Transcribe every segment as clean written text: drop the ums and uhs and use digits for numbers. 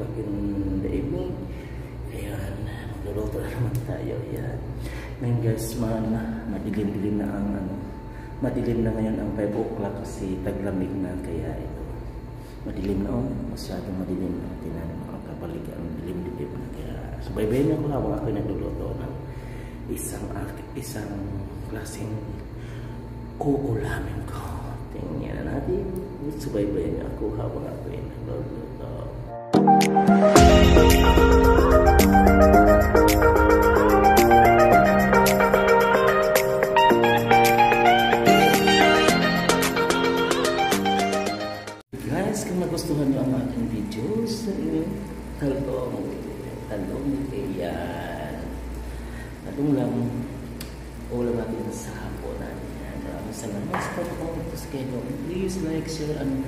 o'clock in the evening. Ayan, magluluto na naman tayo. Ayan. Ngayon guys, madilim-dilim na ang madilim na ngayon ang 5 o'clock kasi taglamig na, kaya ito. Madilim na masyadong madilim na. Tinan mga kabalik ang dilim-dilim na. Kaya subaybayin ako habang ako nagluluto ng isang klaseng kuulamin ko. Tingnan natin. Subaybayin ako habang ako nagluluto. Guys, kung nagustuhan nyo ang aking videos, talong, ayan. Talong lang, ulam natin sa hapunan. Maraming salamat sa pagkakas kayo. Please like, share, and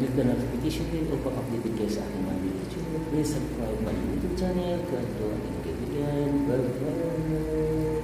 click the notification bell upang updated kayo sa aking mga video. Please subscribe my YouTube channel. God bless. Bye-bye.